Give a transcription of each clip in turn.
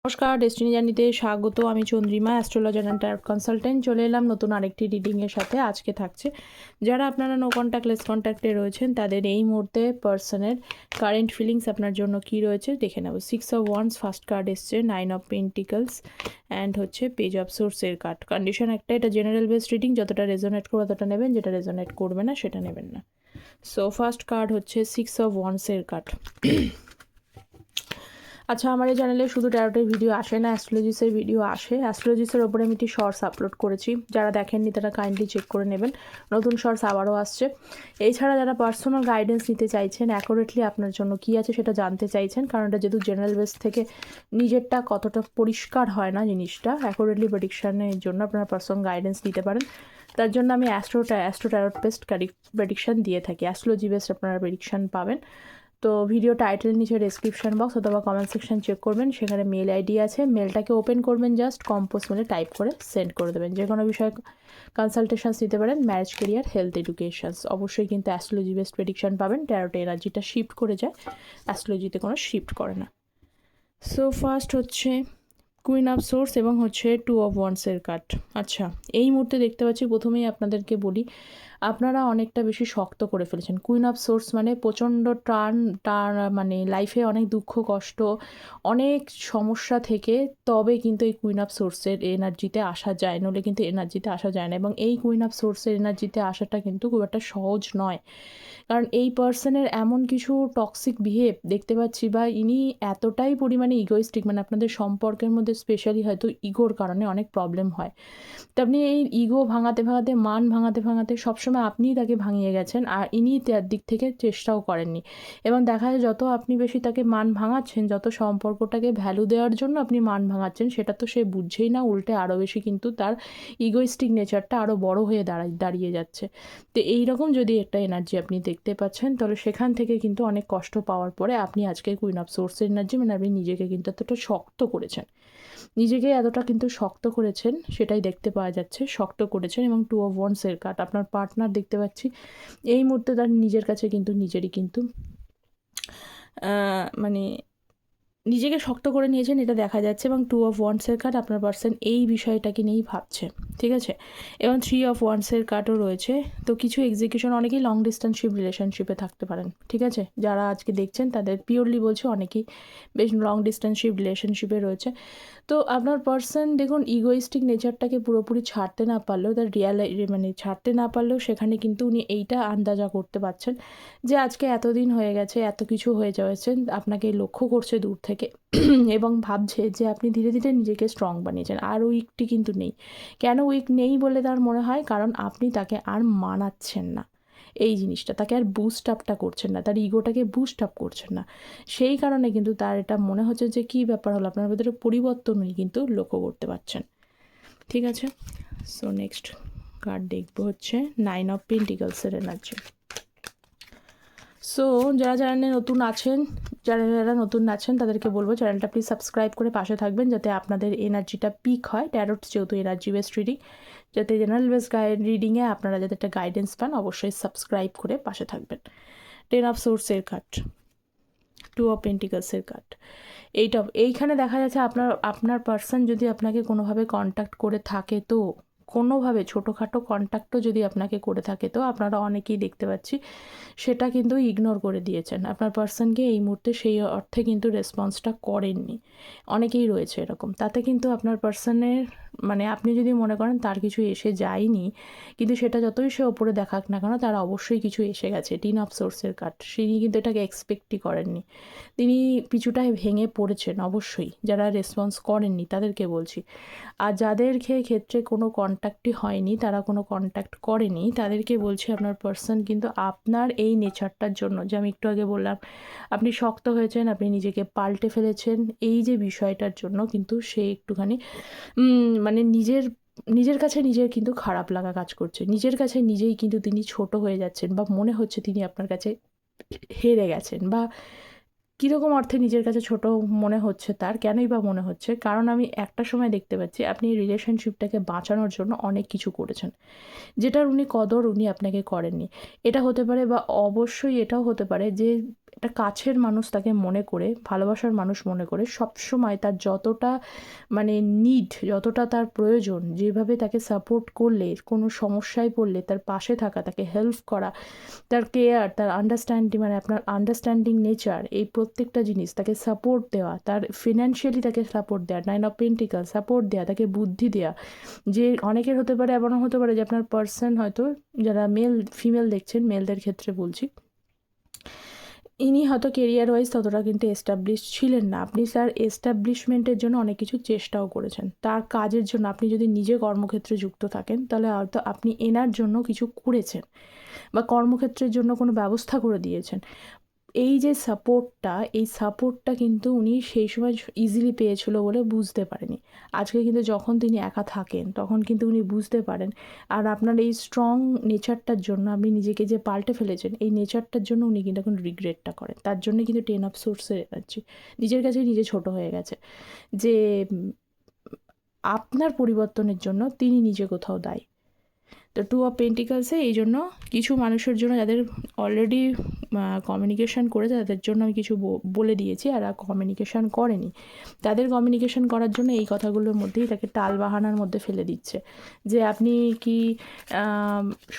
নমস্কার, ডেস্টিনি জার্নিতে স্বাগত। আমি Chandrima, astrologer and tarot consultant. চলে এলাম নতুন আরেকটি রিডিংয়ের সাথে। আজকে থাকছে যারা আপনারা নো কন্ট্যাক্ট লেস কন্ট্যাক্টে রয়েছেন তাদের এই মুহূর্তে পার্সনের কারেন্ট ফিলিংস আপনার জন্য কি রয়েছে দেখে নেব। 6 অফ ওয়ান্স ফার্স্ট কার্ড এসছে, 9 অফ পেন্টিকলস অ্যান্ড হচ্ছে পেজ অফ সোর্সের কার্ড। কন্ডিশন একটা, এটা জেনারেল বেসড রিডিং, যতটা রেজোনেট করবে ততটা নেবেন, যেটা রেজোনেট করবে না সেটা নেবেন না। সো ফার্স্ট কার্ড হচ্ছে 6 অফ ওয়ান্সের কার্ড। আচ্ছা, আমার এই চ্যানেলে শুধু ট্যারোটের ভিডিও আসে না, অ্যাস্ট্রোলজিসের ভিডিও আসে। অ্যাস্ট্রোলজিসের ওপরে আমি একটি শর্টস আপলোড করেছি, যারা দেখেননি তারা কাইন্ডলি চেক করে নেবেন। নতুন শর্টস আবারও আসছে। এছাড়া যারা পার্সোনাল গাইডেন্স নিতে চাইছেন, অ্যাকুরেটলি আপনার জন্য কী আছে সেটা জানতে চাইছেন, কারণ এটা যেহেতু জেনারেল বেস থেকে নিজেরটা কতটা পরিষ্কার হয় না জিনিসটা, অ্যাকুরেটলি প্রেডিকশানের জন্য আপনারা পার্সোনাল গাইডেন্স নিতে পারেন। তার জন্য আমি অ্যাস্ট্রো ট্যারট বেসড প্রেডিকশান দিয়ে থাকি। অ্যাস্ট্রোলজি বেসড আপনারা প্রেডিকশান পাবেন। তো ভিডিও টাইটেলের নিচে ডেসক্রিপশন বক্স অথবা কমেন্ট সেকশন চেক করবেন, সেখানে মেল আইডি আছে। মেলটাকে ওপেন করবেন, জাস্ট কম্পোজ মেলে টাইপ করে সেন্ড করে দেবেন। যে কোনো বিষয়ে কনসালটেশনস নিতে পারেন, ম্যারেজ, কেরিয়ার, হেলথ, এডুকেশনস। অবশ্যই কিন্তু অ্যাস্ট্রোলজি বেসড প্রেডিকশন পাবেন। ট্যারোটে এনার্জিটা শিফট করে যায়, অ্যাস্ট্রোলজিতে কোনো শিফট করে না। সো ফার্স্ট হচ্ছে কুইন অফ সোর্স এবং হচ্ছে 2 অফ ওয়ান্সের কার্ড। আচ্ছা, এই মুহূর্তে দেখতে পাচ্ছি, প্রথমেই আপনাদেরকে বলি, আপনারা অনেকটা বেশি শক্ত করে ফেলেছেন। কুইন অফ সোর্স মানে প্রচণ্ড মানে লাইফে অনেক দুঃখ কষ্ট, অনেক সমস্যা থেকে তবে কিন্তু এই কুইন অফ সোর্সের এনার্জিতে আসা যায়, নলে কিন্তু এনার্জিতে আসা যায় না। এবং এই কুইন অফ সোর্সের এনার্জিতে আসাটা কিন্তু খুব একটা সহজ নয়, কারণ এই পার্সনের এমন কিছু টক্সিক বিহেভ দেখতে পাচ্ছি, বা ইনি এতটাই পরিমাণে ইগোইস্টিক, মানে আপনাদের সম্পর্কের মধ্যে স্পেশালি হয়তো ইগোর কারণে অনেক প্রবলেম হয়। তো আপনি এই ইগো ভাঙাতে ভাঙাতে, মান ভাঙাতে ভাঙাতে সবসময় আপনিই তাকে ভাঙিয়ে গেছেন, আর ইনি তার দিক থেকে চেষ্টাও করেননি। এবং দেখা যায় যত আপনি বেশি তাকে মান ভাঙাচ্ছেন, যত সম্পর্কটাকে ভ্যালু দেওয়ার জন্য আপনি মান ভাঙাচ্ছেন, সেটা তো সে বুঝছেই না, উল্টে আরও বেশি কিন্তু তার ইগোইস্টিক নেচারটা আরও বড় হয়ে দাঁড়িয়ে যাচ্ছে। তো এইরকম যদি একটা এনার্জি আপনি দেখতে পাচ্ছেন, তাহলে সেখান থেকে কিন্তু অনেক কষ্ট পাওয়ার পরে আপনি আজকে কুইন অফ সোর্সের এনার্জি, মানে আপনি নিজেকে কিন্তু এতটা শক্ত করেছেন, নিজেকে এতটা কিন্তু শক্ত করেছেন, সেটাই দেখতে পাওয়া যাচ্ছে। শক্ত করেছেন। এবং 2 অফ ওয়ান্সের কার্ড, আপনার পার্টনার দেখতে পাচ্ছি এই মুহূর্তে তার নিজের কাছে কিন্তু নিজেরই কিন্তু মানে নিজেকে শক্ত করে নিয়েছেন, এটা দেখা যাচ্ছে। এবং 2 অফ ওয়ান্সের কার্ড, আপনার পার্সন এই বিষয়টাকে নিয়েই ভাবছে, ঠিক আছে। এবং 3 অফ ওয়ান্সের কার্ডও রয়েছে। তো কিছু এক্সিকিউশন, অনেকেই লং ডিস্টেন্সশিপ রিলেশনশিপে থাকতে পারেন, ঠিক আছে। যারা আজকে দেখছেন তাদের পিওরলি বলছে, অনেকেই বেশ লং ডিস্টেন্সশিপ রিলেশনশিপে রয়েছে। তো আপনার পার্সন দেখুন, ইগোইস্টিক নেচারটাকে পুরোপুরি ছাড়তে না পারলেও, তার মানে ছাড়তে না পারলেও সেখানে কিন্তু উনি এইটা আন্দাজা করতে পারছেন যে আজকে এতদিন হয়ে গেছে, এত কিছু হয়ে যাচ্ছে, আপনাকে লক্ষ্য করছে দূর থেকে এবং ভাবছে যে আপনি ধীরে ধীরে নিজেকে স্ট্রং বানিয়েছেন, আর উইকটি কিন্তু নেই। কেন উইক নেই বলে তার মনে হয়? কারণ আপনি তাকে আর মানাচ্ছেন না, এই জিনিসটা তাকে আর বুস্ট আপটা করছেন না, তার ইগোটাকে বুস্ট আপ করছেন না। সেই কারণে কিন্তু তার এটা মনে হচ্ছে যে কী ব্যাপার হলো, আপনার ভেতরে পরিবর্তন উনি কিন্তু লক্ষ্য করতে পারছেন, ঠিক আছে। সো নেক্সট কার্ড দেখবো হচ্ছে 9 অফ পেন্টিকলসের এনার্জি। সো যারা নতুন আছেন তাদেরকে বলবো, চ্যানেলটা প্লিজ সাবস্ক্রাইব করে পাশে থাকবেন, যাতে আপনাদের এনার্জিটা পিক হয়। ট্যারোট যেহেতু এনার্জি বেসড রিডিং, যাতে জেনারেল বেসড রিডিংয়ে আপনারা যাতে একটা গাইডেন্স পান, অবশ্যই সাবস্ক্রাইব করে পাশে থাকবেন। 10 অফ সোর্সের কার্ড, 2 অফ পেন্টিকলসের কার্ড, এইখানে দেখা যাচ্ছে আপনার পার্সন যদি আপনাকে কোনোভাবে কন্ট্যাক্ট করে থাকে, তো কোনোভাবে ছোটোখাটো কন্ট্যাক্টও যদি আপনাকে করে থাকে, তো আপনারা অনেকেই দেখতে পাচ্ছি সেটা কিন্তু ইগনোর করে দিয়েছেন। আপনার পার্সনকে এই মুহূর্তে সেই অর্থে কিন্তু রেসপন্সটা করেননি, অনেকেই রয়েছে এরকম। তাতে কিন্তু আপনার পার্সনের, মানে আপনি যদি মনে করেন তার কিছু এসে যায়নি, কিন্তু সেটা যতই সে ওপরে দেখাক না কেন, তার অবশ্যই কিছু এসে গেছে। 10 অফ সোর্সের কার্ড, তিনি কিন্তু এটাকে এক্সপেক্টই করেননি, তিনি পিছুটায় ভেঙে পড়েছেন অবশ্যই। যারা রেসপন্স করেননি তাদেরকে বলছি। আর যাদের ক্ষেত্রে কোনো কন্ট্যাক্টই হয়নি, তারা কোনো কন্ট্যাক্ট করেনি, তাদেরকে বলছি আপনার পার্সন কিন্তু আপনার এই নেচারটার জন্য, যে আমি একটু আগে বললাম, আপনি শক্ত হয়েছেন, আপনি নিজেকে পাল্টে ফেলেছেন, এই যে বিষয়টার জন্য কিন্তু সে একটুখানি মানে নিজের কাছে নিজের কিন্তু খারাপ লাগা কাজ করছে, নিজের কাছে নিজেই কিন্তু তিনি ছোট হয়ে যাচ্ছেন, বা মনে হচ্ছে তিনি আপনার কাছে হেরে গেছেন, বা কীরকম অর্থে নিজের কাছে ছোট মনে হচ্ছে তার, কেনই বা মনে হচ্ছে? কারণ আমি একটা সময় দেখতে পাচ্ছি আপনি এই রিলেশনশিপটাকে বাঁচানোর জন্য অনেক কিছু করেছেন, যেটার উনি কদর উনি আপনাকে করেননি। এটা হতে পারে, বা অবশ্যই এটাও হতে পারে যে একটা কাছের মানুষ তাকে মনে করে, ভালোবাসার মানুষ মনে করে সবসময় তার যতটা মানে যতটা তার প্রয়োজন, যেভাবে তাকে সাপোর্ট করলে, কোনো সমস্যায় পড়লে তার পাশে থাকা, তাকে হেল্প করা, তার কেয়ার, তার আন্ডারস্ট্যান্ডিং, মানে আপনার আন্ডারস্ট্যান্ডিং নেচার, এই প্রত্যেকটা জিনিস, তাকে সাপোর্ট দেওয়া, তার ফিনান্সিয়ালি তাকে সাপোর্ট দেওয়া, 9 অফ পেন্টিকল সাপোর্ট দেওয়া, তাকে বুদ্ধি দেওয়া। যে অনেকের হতে পারে, এমনও হতে পারে যে আপনার পার্সন হয়তো, যারা ফিমেল দেখছেন, মেলদের ক্ষেত্রে বলছি, ইনি হয়তো কেরিয়ার ওয়াইজ ততটা কিন্তু এস্টাবলিশ ছিলেন না। আপনি তার এস্টাবলিশমেন্টের জন্য অনেক কিছু চেষ্টাও করেছেন। তার কাজের জন্য আপনি যদি নিজে কর্মক্ষেত্রে যুক্ত থাকেন, তাহলে হয়তো আপনি এনার জন্য কিছু করেছেন বা কর্মক্ষেত্রের জন্য কোনো ব্যবস্থা করে দিয়েছেন। এই যে সাপোর্টটা, এই সাপোর্টটা কিন্তু উনি সেই সময় ইজিলি পেয়েছিল বলে বুঝতে পারেনি। আজকে কিন্তু যখন তিনি একা থাকেন, তখন কিন্তু উনি বুঝতে পারেন। আর আপনার এই স্ট্রং নেচারটার জন্য, আপনি নিজেকে যে পাল্টে ফেলেছেন, এই নেচারটার জন্য উনি কিন্তু এখন রিগ্রেটটা করেন। তার জন্য কিন্তু 10 অফ সোর্সের এনার্জি, নিজের কাছে নিজে ছোট হয়ে গেছে, যে আপনার পরিবর্তনের জন্য তিনি নিজে কোথাও দায়ী। তো 2 অফ পেন্টিকলসে এই জন্য কিছু মানুষের জন্য, যাদের অলরেডি কমিউনিকেশন করেছে, তাদের জন্য আমি কিছু বলে দিয়েছি, আর কমিউনিকেশন করেনি তাদের কমিউনিকেশন করার জন্য এই কথাগুলোর মধ্যেই তাকে টাল বাহানার মধ্যে ফেলে দিচ্ছে, যে আপনি কি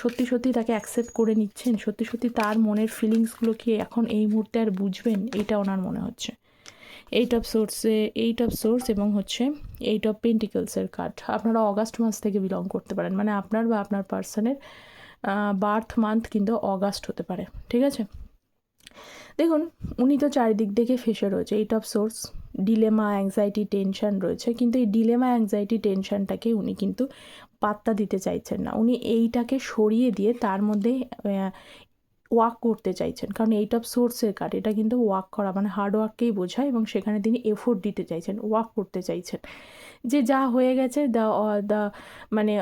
সত্যি সত্যি তাকে অ্যাকসেপ্ট করে নিচ্ছেন, সত্যি সত্যি তার মনের ফিলিংসগুলো কি এখন এই মুহূর্তে আর বুঝবেন, এইটা ওনার মনে হচ্ছে। 8 অফ সোর্স এবং হচ্ছে 8 অফ পেন্টিকলসের কার্ড। আপনারা অগাস্ট মাস থেকে বিলং করতে পারেন, মানে আপনার বা আপনার পার্সনের বার্থ মান্থ কিন্তু অগাস্ট হতে পারে, ঠিক আছে। দেখুন, উনি তো চারিদিক থেকে ফেসে রয়েছে। 8 of swords, dilemma, anxiety, tension রয়েছে, কিন্তু এই ডিলেমা, অ্যাংজাইটি, টেনশনটাকে উনি কিন্তু পাত্তা দিতে চাইছেন না। উনি এইটাকে সরিয়ে দিয়ে তার মধ্যে ওয়ার্ক করতে চাইছেন, কারণ 8 অফ সোর্সের কার্ড, এটা কিন্তু ওয়ার্ক করা মানে হার্ড ওয়ার্ককেই বোঝায়, এবং সেখানে তিনি এফোর্ট দিতে চাইছেন, ওয়ার্ক করতে চাইছেন। যে যা হয়ে গেছে, দ্য মানে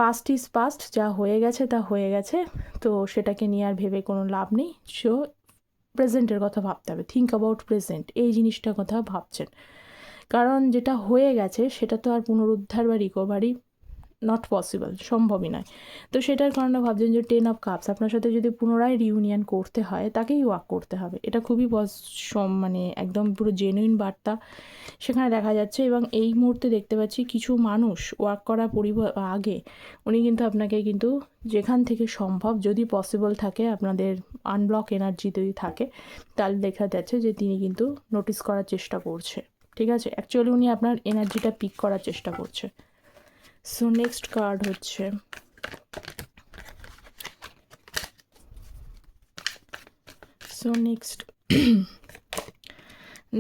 পাস্ট ইজ পাস্ট, যা হয়ে গেছে তা হয়ে গেছে, তো সেটাকে নিয়ে আর ভেবে কোনো লাভ নেই। সো প্রেজেন্টের কথা ভাবতে হবে, থিঙ্ক অ্যাবাউট প্রেজেন্ট, এই জিনিসটার কথা ভাবছেন। কারণ যেটা হয়ে গেছে সেটা তো আর পুনরুদ্ধার বা রিকভারি নট পসিবল, সম্ভবই নয়। তো সেটার কারণে ভাবছেন যে 10 অফ কাপস, আপনার সাথে যদি পুনরায় রিউনিয়ন করতে হয়, তাকেই ওয়ার্ক করতে হবে। এটা খুবই মানে একদম পুরো জেনুইন বার্তা সেখানে দেখা যাচ্ছে। এবং এই মুহূর্তে দেখতে পাচ্ছি কিছু মানুষ ওয়ার্ক করার আগে উনি কিন্তু আপনাকে কিন্তু যেখান থেকে সম্ভব, যদি পসিবল থাকে, আপনাদের আনব্লক এনার্জি যদি থাকে, তাহলে দেখা যাচ্ছে যে তিনি কিন্তু নোটিস করার চেষ্টা করছে, ঠিক আছে। অ্যাকচুয়ালি উনি আপনার এনার্জিটা পিক করার চেষ্টা করছে। সো নেক্সট কার্ড হচ্ছে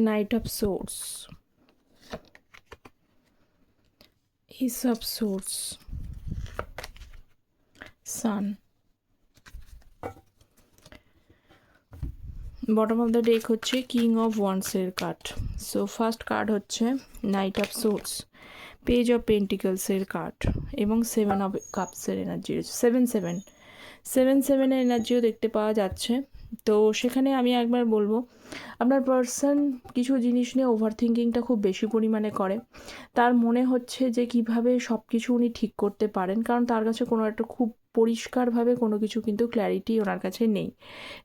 knight of swords, Ace of Swords, Sun, bottom of the deck হচ্ছে কিং অফ ওয়ান্সের কার্ড। সো ফার্স্ট কার্ড হচ্ছে knight of swords, page of পেন্টিকলসের কার্ড, এবং 7 অফ কাপসের এনার্জি রয়েছে। 7-7 এনার্জিও দেখতে পাওয়া যাচ্ছে। তো সেখানে আমি একবার বলবো, আপনার পার্সন কিছু জিনিস নিয়ে ওভার থিঙ্কিংটা খুব বেশি পরিমাণে করে। তার মনে হচ্ছে যে কিভাবে সব কিছু উনি ঠিক করতে পারেন, কারণ তার কাছে কোনো একটা খুব পরিষ্কারভাবে কোনো কিছু কিন্তু ক্ল্যারিটি ওনার কাছে নেই,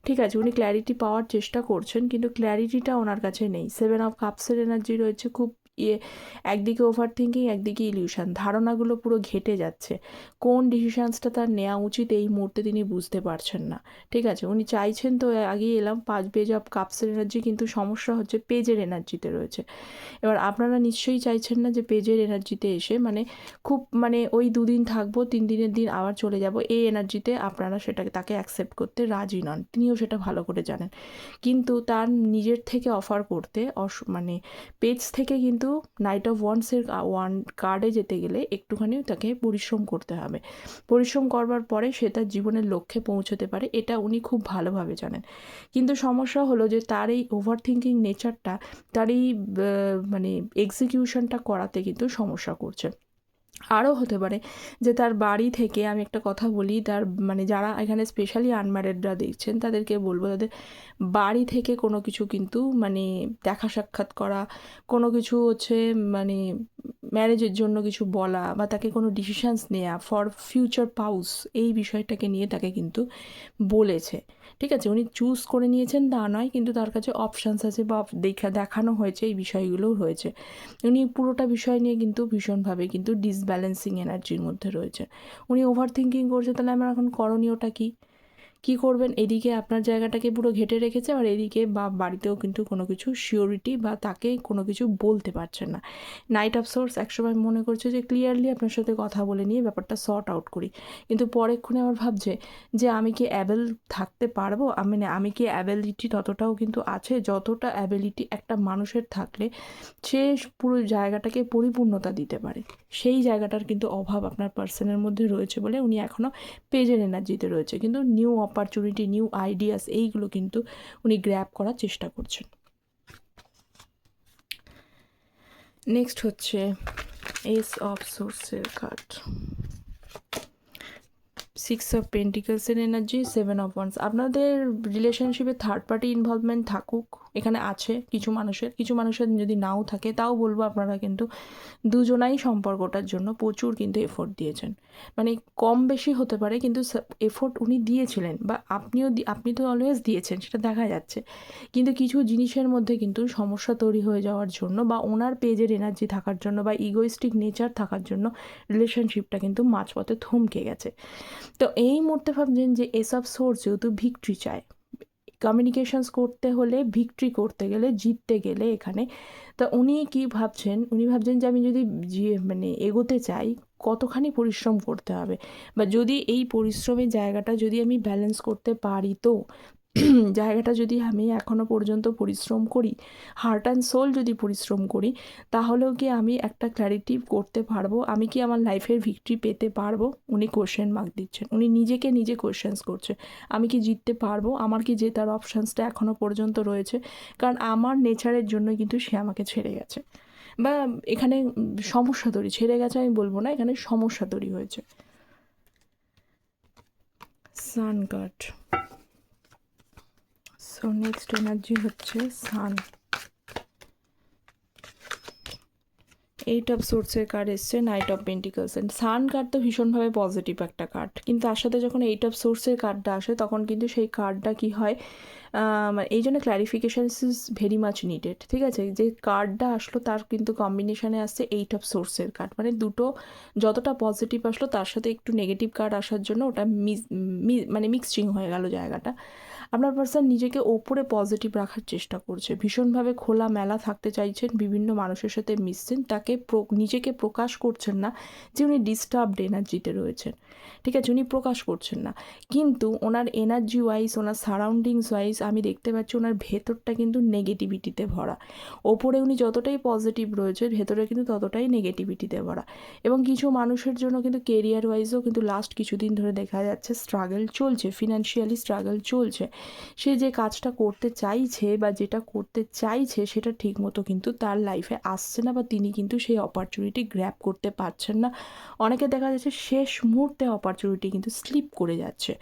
ঠিক আছে। উনি ক্ল্যারিটি পাওয়ার চেষ্টা করছেন, কিন্তু ক্ল্যারিটিটা ওনার কাছে নেই। 7 অফ কাপসের এনার্জি রয়েছে, খুব একদিকে ওভার থিঙ্কিং, একদিকে ইলিউশন, ধারণাগুলো পুরো ঘেটে যাচ্ছে। কোন ডিসিশানসটা তার নেওয়া উচিত এই মুহূর্তে তিনি বুঝতে পারছেন না, ঠিক আছে। উনি চাইছেন, তো আগেই এলাম, পেজ অফ কাপসের এনার্জি, কিন্তু সমস্যা হচ্ছে পেজের এনার্জিতে রয়েছে। এবার আপনারা নিশ্চয়ই চাইছেন না যে পেজের এনার্জিতে এসে মানে খুব মানে ওই 2 দিন থাকবো, 3 দিনের দিন আবার চলে যাব, এই এনার্জিতে আপনারা সেটাকে তাকে অ্যাকসেপ্ট করতে রাজি নন, তিনিও সেটা ভালো করে জানেন। কিন্তু তার নিজের থেকে অফার করতে মানে পেজ থেকে কিন্তু নাইট অফ ওয়ান্সের কার্ডে যেতে গেলে একটুখানি তাকে পরিশ্রম করতে হবে। পরিশ্রম করবার পরে সে তার জীবনের লক্ষ্যে পৌঁছতে পারে, এটা উনি খুব ভালোভাবে জানেন। কিন্তু সমস্যা হলো যে তার এই ওভার থিঙ্কিং নেচারটা, তার এই মানে এক্সিকিউশনটা করাতে কিন্তু সমস্যা করছে। আরও হতে পারে যে তার বাড়ি থেকে, আমি একটা কথা বলি, তার মানে যারা এখানে স্পেশালি আনম্যারিডরা দেখছেন, তাদেরকে বলবো, তাদের বাড়ি থেকে কোনো কিছু কিন্তু মানে দেখা সাক্ষাৎ করা, কোনো কিছু হচ্ছে মানে ম্যারেজের জন্য কিছু বলা, বা তাকে কোনো ডিসিশানস নেওয়া ফর ফিউচার পাউস, এই বিষয়টাকে নিয়ে তাকে কিন্তু বলেছে, ঠিক আছে, উনি চুজ করে নিয়েছেন তা নয়, কিন্তু তার কাছে অপশানস আছে বা দেখানো হয়েছে, এই বিষয়গুলোও হয়েছে। উনি পুরোটা বিষয় নিয়ে কিন্তু ভীষণভাবে কিন্তু ডিসব্যালেন্সিং এনার্জির মধ্যে রয়েছে। উনি ওভার থিঙ্কিং করছে, তাহলে আমার এখন করণীয়টা কী করবেন? এদিকে আপনার জায়গাটাকে পুরো ঘেঁটে রেখেছে, আর এদিকে বা বাড়িতেও কিন্তু কোনো কিছু শিওরিটি বা তাকে কোনো কিছু বলতে পারছেন না। নাইট অফ সোর্স একসময় মনে করছে যে ক্লিয়ারলি আপনার সাথে কথা বলে নিয়ে ব্যাপারটা সর্ট আউট করি, কিন্তু পরেক্ষণে আবার ভাবছে যে আমি কি অ্যাবেল থাকতে পারবো, আমি কি অ্যাবিলিটি ততটাও কিন্তু আছে যতটা অ্যাবিলিটি একটা মানুষের থাকলে সে পুরো জায়গাটাকে পরিপূর্ণতা দিতে পারে। সেই জায়গাটার কিন্তু অভাব আপনার পার্সনের মধ্যে রয়েছে বলে উনি এখনও পেজের এনার্জিতে রয়েছে, কিন্তু নিউ অপরচুনিটি, নিউ আইডিয়াস, এইগুলো কিন্তু উনি গ্র্যাব করার চেষ্টা করছেন। নেক্সট হচ্ছে এস অফ সোর্সের কার্ড, 6 অফ পেন্টিকলসের এনার্জি, 7 অফ ওয়ান্স। আপনাদের রিলেশনশিপে থার্ড পার্টি ইনভলভমেন্ট থাকুক, এখানে আছে কিছু মানুষের যদি নাও থাকে, তাও বলবো আপনারা কিন্তু দুজনাই সম্পর্কটার জন্য প্রচুর কিন্তু এফোর্ট দিয়েছেন। মানে কম বেশি হতে পারে, কিন্তু এফোর্ট উনি দিয়েছিলেন, বা আপনি তো অলওয়েজ দিয়েছেন, সেটা দেখা যাচ্ছে। কিন্তু কিছু জিনিসের মধ্যে কিন্তু সমস্যা তৈরি হয়ে যাওয়ার জন্য, বা ওনার পেজের এনার্জি থাকার জন্য, বা ইগোইস্টিক নেচার থাকার জন্য রিলেশনশিপটা কিন্তু মাঝপথে থমকে গেছে। তো এই মুহূর্তে ভাবছেন যে এসব সোর্স যেহেতু ভিক্টরি চায়, কমিউনিকেশনস করতে হলে, ভিক্টরি করতে গেলে, জিততে গেলে এখানে, তা উনি কি ভাবছেন? উনি ভাবছেন যে আমি যদি মানে এগোতে চাই, কতখানি পরিশ্রম করতে হবে, বা যদি এই পরিশ্রমের জায়গাটা যদি আমি ব্যালেন্স করতে পারি, তো জায়গাটা যদি আমি এখনও পর্যন্ত পরিশ্রম করি, হার্ট অ্যান্ড সোল যদি পরিশ্রম করি, তাহলেও কি আমি একটা ক্ল্যারিটি করতে পারবো, আমি কি আমার লাইফের ভিক্টরি পেতে পারবো? উনি কোশ্চেন মার্ক দিচ্ছেন, উনি নিজেকে নিজে কোশ্চেন্স করছে, আমি কি জিততে পারবো, আমার কি জেতার অপশানসটা এখনও পর্যন্ত রয়েছে? কারণ আমার নেচারের জন্য কিন্তু সে আমাকে ছেড়ে গেছে, বা এখানে সমস্যা তৈরি, ছেড়ে গেছে আমি বলবো না, এখানে সমস্যা তৈরি হয়েছে। Sun card, so next energy হচ্ছে সান। 8 অফ সোর্সের কার্ড এসছে, night of pentacles. And sun card তো ভীষণভাবে পজিটিভ একটা কার্ড, কিন্তু তার সাথে যখন 8 অফ সোর্সের কার্ডটা আসে, তখন কিন্তু সেই কার্ডটা কি হয়, এই জন্য clarification is very much needed. ঠিক আছে, যে কার্ডটা আসলো তার কিন্তু কম্বিনেশানে আসছে 8 অফ সোর্সের কার্ড, মানে দুটো যতটা পজিটিভ আসলো তার সাথে একটু নেগেটিভ কার্ড আসার জন্য ওটা মানে মিক্সচিং হয়ে গেল জায়গাটা। আপনার পার্সন নিজেকে ওপরে পজিটিভ রাখার চেষ্টা করছে, ভীষণভাবে খোলা মেলা থাকতে চাইছেন, বিভিন্ন মানুষের সাথে মিশছেন, তাকে নিজেকে প্রকাশ করছেন না যে উনি ডিস্টার্বড এনার্জিতে রয়েছেন। ঠিক আছে, উনি প্রকাশ করছেন না, কিন্তু ওনার এনার্জি ওয়াইজ, ওনার সারাউন্ডিংস ওয়াইজ আমি দেখতে পাচ্ছি ওনার ভেতরটা কিন্তু নেগেটিভিটিতে ভরা। ওপরে উনি যতটাই পজিটিভ রয়েছে, ভেতরে কিন্তু ততটাই নেগেটিভিটিতে ভরা। এবং কিছু মানুষের জন্য কিন্তু কেরিয়ার ওয়াইজও কিন্তু লাস্ট কিছুদিন ধরে দেখা যাচ্ছে স্ট্রাগল চলছে, ফিনান্সিয়ালি স্ট্রাগল চলছে। সে যে কাজটা করতে চাইছে বা যেটা করতে চাইছে সেটা ঠিকমতো কিন্তু তার লাইফে আসছে না, বা তিনি কিন্তু সেই অপরচুনিটি গ্র্যাব করতে পারছেন না। অনেকে দেখা যাচ্ছে শেষ মুহূর্তে অপরচুনিটি কিন্তু স্লিপ করে যাচ্ছে।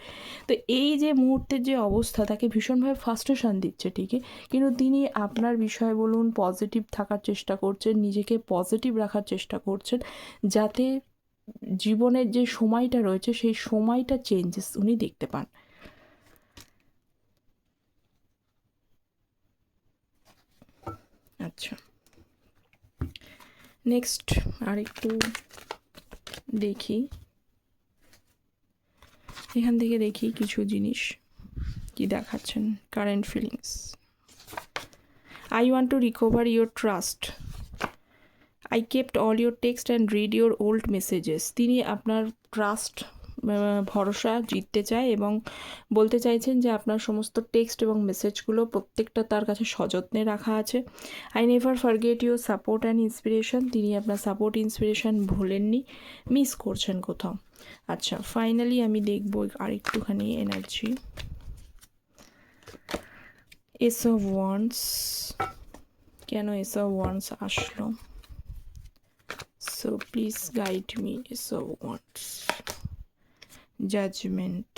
তো এই যে মুহূর্তের যে অবস্থা, তাকে ভীষণভাবে ফ্রাস্ট্রেশন দিচ্ছে ঠিকই, কিন্তু তিনি আপনার বিষয় বলুন পজিটিভ থাকার চেষ্টা করছেন, নিজেকে পজিটিভ রাখার চেষ্টা করছেন, যাতে জীবনের যে সময়টা রয়েছে সেই সময়টা চেঞ্জেস উনি দেখতে পান। আচ্ছা, নেক্সট আরেকটু দেখি, এখান থেকে দেখি কিছু জিনিস কি দেখাচ্ছেন। Current feelings, I want to recover your trust, I kept all your text and read your old messages. তিনি আপনার ট্রাস্ট, ভরসা জিততে চায় এবং বলতে চাইছেন যে আপনার সমস্ত টেক্সট এবং মেসেজগুলো প্রত্যেকটা তার কাছে সযত্নে রাখা আছে। I never forget your support and inspiration, তিনি আপনার সাপোর্ট ইন্সপিরেশন ভোলেননি, মিস করছেন কোথাও। আচ্ছা, ফাইনালি আমি দেখব আরেকটুখানি এনার্জি। এস অফ ওয়ান্স, কেন এস অফ ওয়ান্স আসলো? So please guide me, ace of wands, judgement,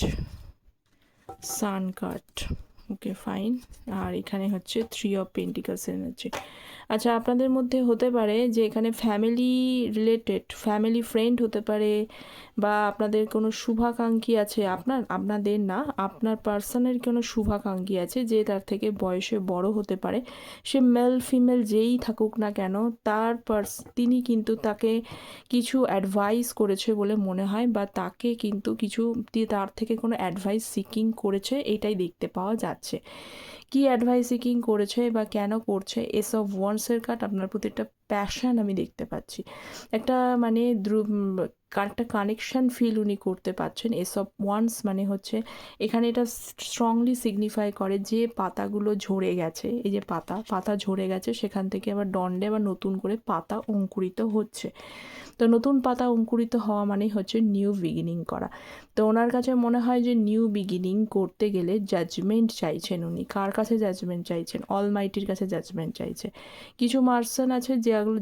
sun card, okay fine. আর এখানে হচ্ছে 3 অফ পেন্টিকলস এনার্জি। আচ্ছা, আপনাদের মধ্যে হতে পারে যে এখানে ফ্যামিলি রিলেটেড, ফ্যামিলি ফ্রেন্ড হতে পারে, বা আপনাদের কোনো শুভাকাঙ্ক্ষী আছে, আপনাদের না, আপনার পার্সনের কোনো শুভাকাঙ্ক্ষী আছে যে তার থেকে বয়সে বড় হতে পারে, সে মেল ফিমেল যেই থাকুক না কেন, তিনি কিন্তু তাকে কিছু অ্যাডভাইস করেছে বলে মনে হয়, বা তাকে কিন্তু কিছু তার থেকে কোনো অ্যাডভাইস সিকিং করেছে, এটাই দেখতে পাওয়া যাচ্ছে। কি অ্যাডভাইস সিকিং করেছে বা কেন করছে? এস অফ ওয়ান্সের কার্ড, আপনার প্রতি একটা প্যাশন আমি দেখতে পাচ্ছি, একটা মানে একটা কানেকশন ফিল উনি করতে পারছেন। এস অফ ওয়ান্স মানে হচ্ছে এখানে এটা স্ট্রংলি সিগনিফাই করে যে পাতাগুলো ঝরে গেছে, এই যে পাতা ঝরে গেছে, সেখান থেকে আবার দণ্ডে আবার নতুন করে পাতা অঙ্কুরিত হচ্ছে। তো নতুন পাতা অঙ্কুরিত হওয়া মানেই হচ্ছে নিউ বিগিনিং করা। তো ওনার কাছে মনে হয় যে নিউ বিগিনিং করতে গেলে জাজমেন্ট চাইছেন উনি। কার কাছে জাজমেন্ট চাইছেন? অলমাইটির কাছে জাজমেন্ট চাইছে। কিছু পার্সন আছে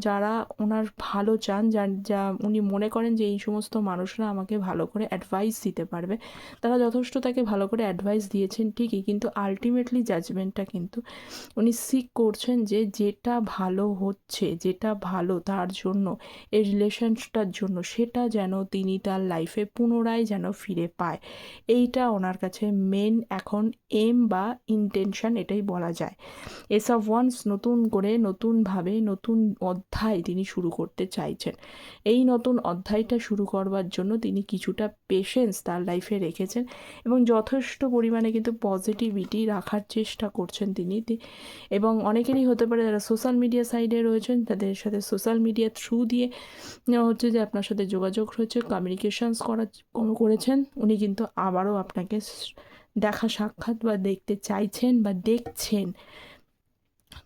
যারা ওনার ভালো চান, যা উনি মনে করেন যে এই সমস্ত মানুষরা আমাকে ভালো করে অ্যাডভাইস দিতে পারবে। তারা যথেষ্ট তাকে ভালো করে অ্যাডভাইস দিয়েছেন ঠিকই, কিন্তু আলটিমেটলি জাজমেন্টটা কিন্তু উনি সিক করছেন যে যেটা ভালো হচ্ছে, যেটা ভালো তার জন্য, এই রিলেশনটার জন্য, সেটা যেন তিনি তার লাইফে পুনরায় যেন ফিরে পায়। এইটা ওনার কাছে মেন এখন এম বা ইন্টেনশন, এটাই বলা যায়। এস অফ ওয়ান্স নতুন করে, নতুনভাবে, নতুন অধ্যায় তিনি শুরু করতে চাইছেন। এই নতুন অধ্যায়টা শুরু করবার জন্য তিনি কিছুটা পেশেন্স তার লাইফে রেখেছেন, এবং যথেষ্ট পরিমাণে কিন্তু পজিটিভিটি রাখার চেষ্টা করছেন তিনি। এবং অনেকেরই হতে পারে যারা সোশ্যাল মিডিয়া সাইডে রয়েছেন, তাদের সাথে সোশ্যাল মিডিয়া থ্রু দিয়ে হচ্ছে যে আপনার সাথে যোগাযোগ হয়েছে, কমিউনিকেশনস করেছেন। উনি কিন্তু আবারও আপনাকে দেখা সাক্ষাৎ বা দেখতে চাইছেন বা দেখছেন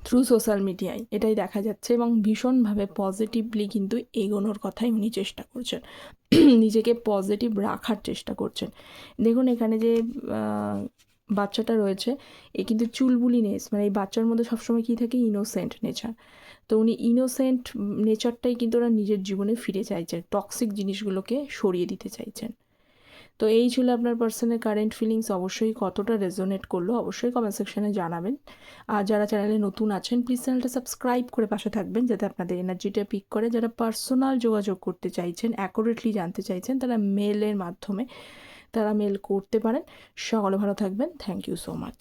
থ্রু সোশ্যাল মিডিয়ায়, এটাই দেখা যাচ্ছে। এবং ভীষণভাবে পজিটিভলি কিন্তু এগোনোর কথাই উনি চেষ্টা করছেন, নিজেকে পজিটিভ রাখার চেষ্টা করছেন। দেখুন এখানে যে বাচ্চাটা রয়েছে, এ কিন্তু চুলবুলিনেস, মানে এই বাচ্চার মধ্যে সবসময় কী থাকে? Innocent nature. তো উনি ইনোসেন্ট নেচারটাই কিন্তু ওরা নিজের জীবনে ফিরে চাইছেন, টক্সিক জিনিসগুলোকে সরিয়ে দিতে চাইছেন। তো এই ছিল আপনার পার্সনের কারেন্ট ফিলিংস। অবশ্যই কতটা রেজোনেট করলো অবশ্যই কমেন্ট সেকশনে জানাবেন। আর যারা চ্যানেলে নতুন আছেন, প্লিজ চ্যানেলটা সাবস্ক্রাইব করে পাশে থাকবেন, যাতে আপনাদের এনার্জিটা পিক করে। যারা পার্সোনাল যোগাযোগ করতে চাইছেন, অ্যাকুরেটলি জানতে চাইছেন, তারা মেলের মাধ্যমে তারা মেল করতে পারেন। সকলে ভালো থাকবেন। Thank you so much.